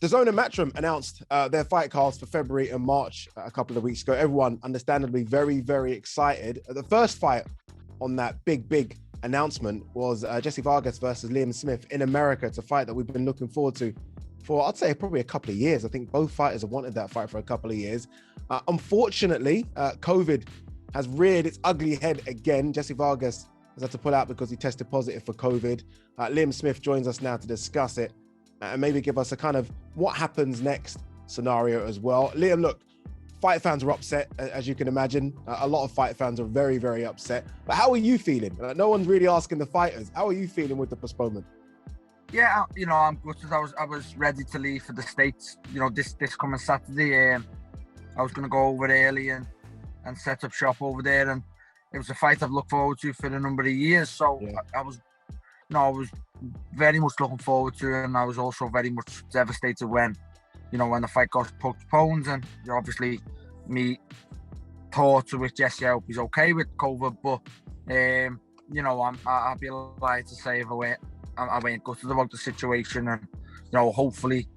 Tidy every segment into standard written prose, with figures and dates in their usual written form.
Dazn and Matchroom announced their fight cards for February and March a couple of weeks ago. Everyone, understandably, very, very excited. The first fight on that big announcement was Jesse Vargas versus Liam Smith in America. It's a fight that we've been looking forward to for, I'd say, probably a couple of years. I think both fighters have wanted that fight for a couple of years. Unfortunately, COVID has reared its ugly head again. Jesse Vargas has had to pull out because he tested positive for COVID. Liam Smith joins us now to discuss it and maybe give us a kind of what happens next scenario as well. Liam, look, fight fans are upset, as you can imagine. A lot of fight fans are very, very upset. But how are you feeling? No one's really asking the fighters. How are you feeling with the postponement? Yeah, I'm gutted. I was ready to leave for the States. This coming Saturday. I was going to go over early and set up shop over there, and it was a fight I've looked forward to for a number of years. So yeah. I was very much looking forward to it, and I was also very much devastated when the fight got postponed. And obviously, me thoughts with Jesse, I hope he's okay with COVID, but I'd be lying to say if I went gutted about the situation, and hopefully,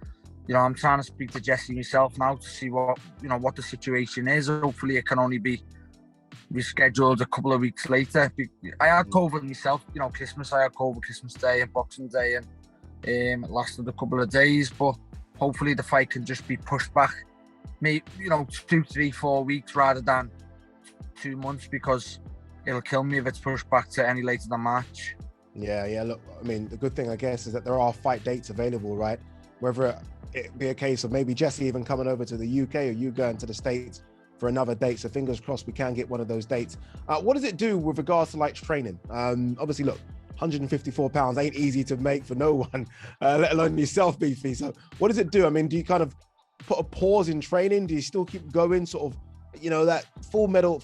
I'm trying to speak to Jesse myself now to see what the situation is. Hopefully, it can only be rescheduled a couple of weeks later. I had COVID myself, Christmas. I had COVID Christmas Day and Boxing Day, and it lasted a couple of days. But hopefully, the fight can just be pushed back, maybe 2, 3, 4 weeks rather than 2 months, because it'll kill me if it's pushed back to any later than March. Yeah. Look, I mean, the good thing, I guess, is that there are fight dates available, right? Whether it be a case of maybe Jesse even coming over to the UK or you going to the States for another date. So fingers crossed we can get one of those dates. What does it do with regards to like training? Obviously, look, 154 pounds ain't easy to make for no one, let alone yourself, Beefy. So what does it do? I mean, do you kind of put a pause in training? Do you still keep going, sort of, that full pedal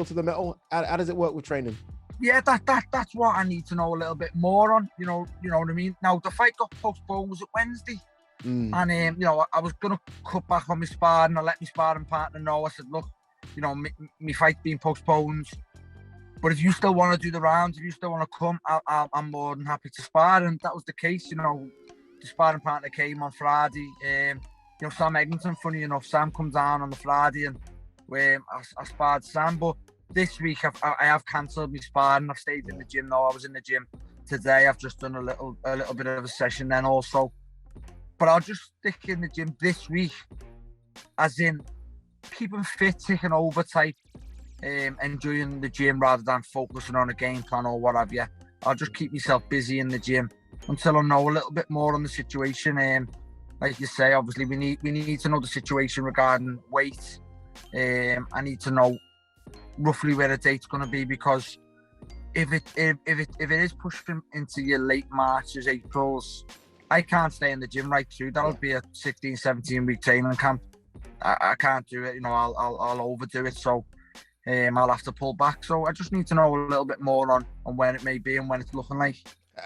to the metal? How does it work with training? Yeah, that's what I need to know a little bit more on. You know what I mean? Now, the fight got postponed, was it Wednesday? And I was gonna cut back on my sparring. I let my sparring partner know. I said, look, my fight being postponed, but if you still want to do the rounds, if you still want to come, I'm more than happy to spar. And that was the case. The sparring partner came on Friday. Sam Eglinton, funny enough, Sam comes down on the Friday, and I sparred Sam. But this week I have cancelled my sparring. I've stayed in the gym though. I was in the gym today. I've just done a little bit of a session then also. But I'll just stick in the gym this week, as in keeping fit, taking over type, enjoying the gym rather than focusing on a game plan or what have you. I'll just keep myself busy in the gym until I know a little bit more on the situation. Like you say, obviously we need to know the situation regarding weight. I need to know roughly where the date's going to be, because if it is pushing into your late Marches, Aprils, I can't stay in the gym right through. That'll be a 16, 17 week training camp. I can't do it. I'll overdo it. So I'll have to pull back. So I just need to know a little bit more on when it may be and when it's looking like.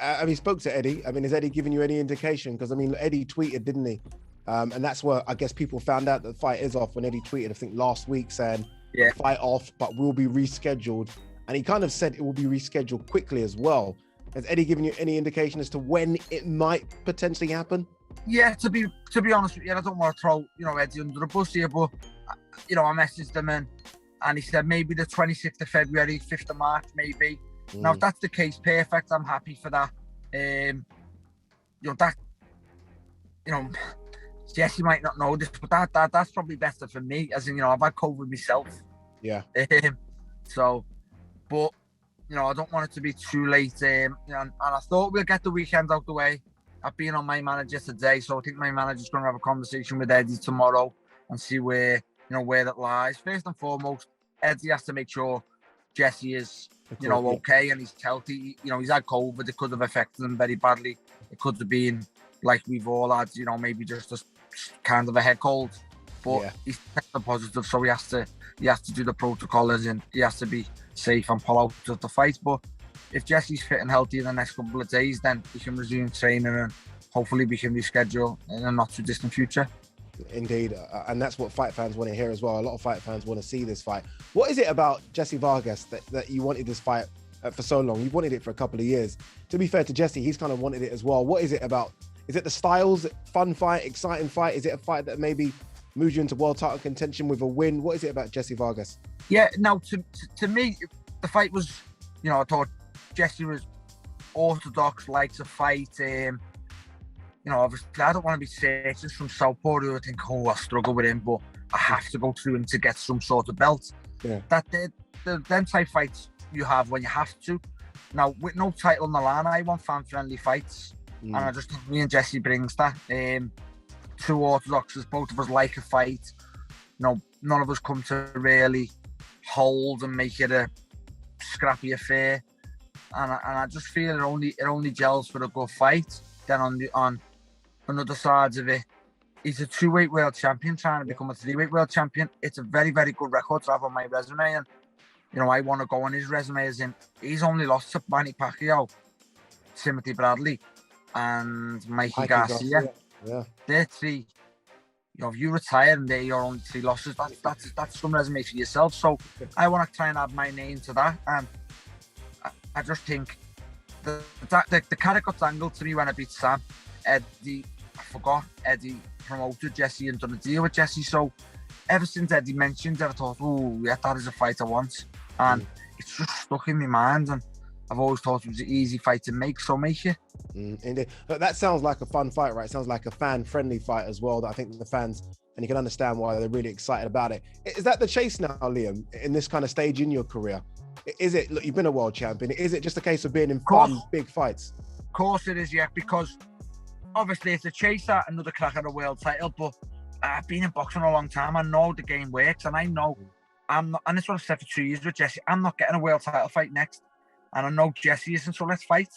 I mean, spoke to Eddie. I mean, has Eddie given you any indication? Because I mean, Eddie tweeted, didn't he? And that's where I guess people found out that the fight is off when Eddie tweeted, I think last week, saying fight off, but will be rescheduled. And he kind of said it will be rescheduled quickly as well. Has Eddie given you any indication as to when it might potentially happen? Yeah, to be honest with you, I don't want to throw Eddie under the bus here, but I messaged him and he said maybe the 26th of February, 5th of March, maybe. Now, if that's the case, perfect. I'm happy for that. Jesse might not know this, but that's probably better for me, as in, I've had COVID myself. Yeah. But I don't want it to be too late. And I thought we'll get the weekend out the way. I've been on my manager today, so I think my manager's going to have a conversation with Eddie tomorrow and see where that lies. First and foremost, Eddie has to make sure Jesse is, okay and he's healthy. He's had COVID. It could have affected him very badly. It could have been like we've all had, maybe just a kind of a head cold. But he's tested positive, so he has to do the protocols and he has to be safe and pull out of the fight. But if Jesse's fit and healthy in the next couple of days, then we can resume training and hopefully we can reschedule in a not too distant future. Indeed, and that's what fight fans want to hear as well. A lot of fight fans want to see this fight. What is it about Jesse Vargas that you wanted this fight for so long? You've wanted it for a couple of years. To be fair to Jesse, he's kind of wanted it as well. What is it about Is it the styles, fun fight, exciting fight? Is it a fight that maybe moves you into world title contention with a win? What is it about Jesse Vargas? Yeah, no, to me, the fight was, I thought Jesse was orthodox, likes a fight. Obviously, I don't want to be searching from Southpaw who I think, I'll struggle with him, but I have to go through him to get some sort of belt. Yeah. Them type fights you have when you have to. Now, with no title on the line, I want fan-friendly fights. And I just think me and Jesse brings that. Two orthodoxes, both of us like a fight. None of us come to really hold and make it a scrappy affair. And I just feel it only gels for a good fight. Then on another side of it, he's a 2-weight world champion trying to become a 3-weight world champion. It's a very, very good record to have on my resume. And, I want to go on his resume as in he's only lost to Manny Pacquiao, Timothy Bradley, and Mikey Garcia. Yeah. They're three. If you retire and they're your only 3 losses, that's some resume for yourself. So I want to try and add my name to that. And I just think the carrot got dangled to me when I beat Sam. Eddie promoted Jesse and done a deal with Jesse. So ever since Eddie mentioned it, I thought, that is a fight I want. And it's just stuck in my mind. And I've always thought it was an easy fight to make, so make it. Indeed. That sounds like a fun fight, right? It sounds like a fan-friendly fight as well, that I think the fans, and you can understand why they're really excited about it. Is that the chase now, Liam, in this kind of stage in your career? Is it, look, you've been a world champion, is it just a case of being in fun, big fights? Of course it is, yeah, because obviously it's a chase at another crack at a world title, but I've been in boxing a long time. I know the game works, and I know I'm not, and it's what I've said for 2 years with Jesse, I'm not getting a world title fight next. And I know Jesse isn't, so let's fight.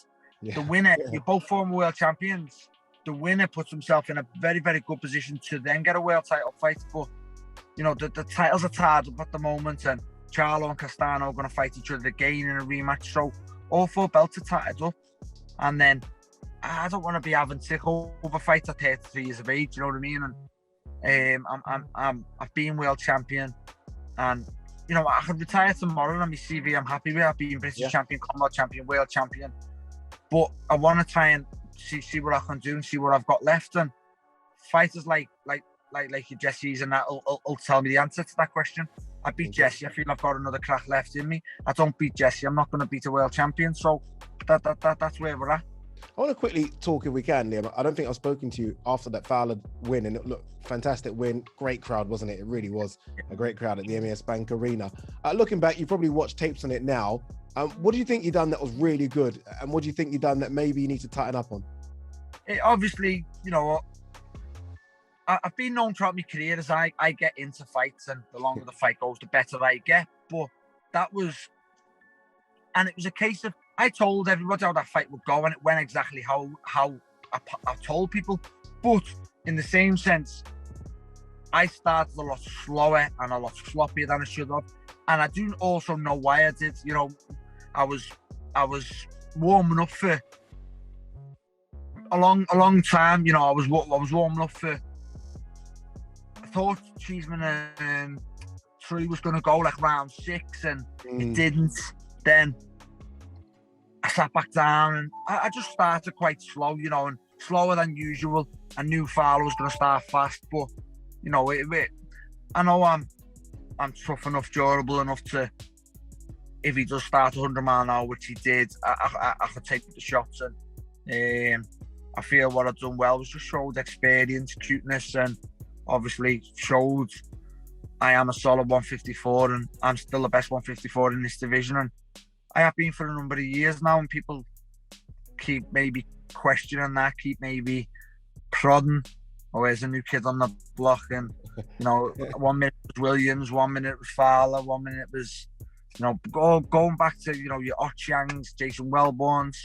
Yeah. The winner, you're both former world champions. The winner puts himself in a very, very good position to then get a world title fight. But, the titles are tied up at the moment, and Charlo and Castano are going to fight each other again in a rematch. So all 4 belts are tied up. And then I don't want to be having over fights at 33 years of age, you know what I mean? And I've been world champion, and I could retire tomorrow on my CV. I'm happy with it. I've been British champion, Commonwealth champion, world champion. But I want to try and see what I can do and see what I've got left. And fighters like your Jesse's and that will tell me the answer to that question. I beat Jesse. I feel I've got another crack left in me. I don't beat Jesse, I'm not going to beat a world champion. So that's where we're at. I want to quickly talk, if we can, Liam. I don't think I've spoken to you after that Fowler win, and look, fantastic win, great crowd, wasn't it? It really was a great crowd at the MES Bank Arena. Looking back, you probably watched tapes on it now. What do you think you done that was really good, and what do you think you done that maybe you need to tighten up on? Obviously, I've been known throughout my career as I get into fights, and the longer the fight goes, the better I get. But it was a case of, I told everybody how that fight would go, and it went exactly how I told people. But in the same sense, I started a lot slower and a lot sloppier than I should have. And I do also know why I did. I was warming up for a long time. I was warming up for. I thought Cheeseman and Tree was going to go like round 6, and it didn't. Then I sat back down, and I just started quite slow, and slower than usual. I knew Fowler was going to start fast, but I know I'm tough enough, durable enough to, if he does start 100 mile an hour, which he did, I could take the shots. And I feel what I've done well was just showed experience, cuteness, and obviously showed I am a solid 154, and I'm still the best 154 in this division. And I have been for a number of years now, and people keep maybe questioning that, keep maybe prodding, there's a new kid on the block. And 1 minute was Williams, 1 minute was Fowler, 1 minute was going back to your Ochiangs, Jason Wellborns.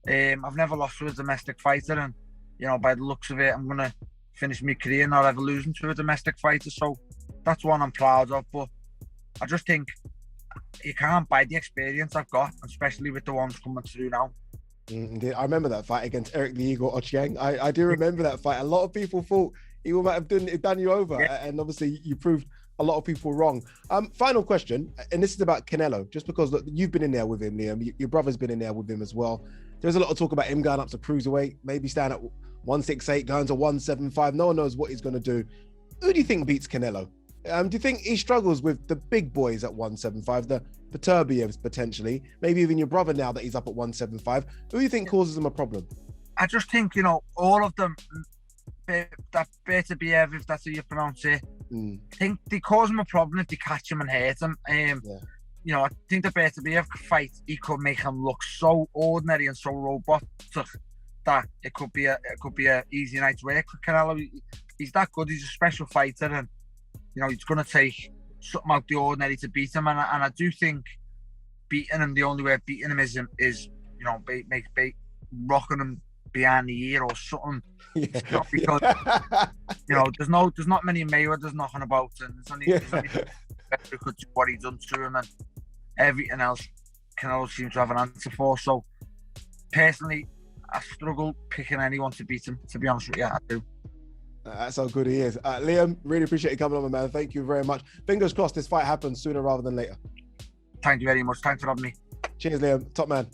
I've never lost to a domestic fighter, and by the looks of it, I'm gonna finish my career not ever losing to a domestic fighter. So that's one I'm proud of. But I just think you can't buy the experience I've got, especially with the ones coming through now. Indeed. I remember that fight against Eric the Eagle Ochieng. I do remember that fight. A lot of people thought he might have done you over, and obviously you proved a lot of people wrong. Final question, and this is about Canelo, just because look, you've been in there with him, Liam. Your brother's been in there with him as well. There's a lot of talk about him going up to cruiserweight, maybe stand at 168 going to 175. No one knows what he's going to do. Who do you think beats Canelo? Do you think he struggles with the big boys at 175, the Turbievs potentially, maybe even your brother now that he's up at 175? Who do you think causes him a problem? I just think, all of them, that Beterbiev, if that's how you pronounce it, I think they cause him a problem if they catch him and hurt him. I think the Beterbiev fight, he could make him look so ordinary and so robotic that it could be a easy night's work for Canelo. He's that good. He's a special fighter, and he's going to take something out the ordinary to beat him. And I do think beating him, the only way of beating him is rocking him behind the ear or something. Yeah. Because there's not many Mayweathers knocking about, and there's only who could do what he done to him, and everything else Canelo seems to have an answer for. So personally, I struggle picking anyone to beat him, to be honest with you. I do. That's how good he is. Liam, really appreciate you coming on, man. Thank you very much. Fingers crossed this fight happens sooner rather than later. Thank you very much. Thanks for having me. Cheers, Liam. Top man.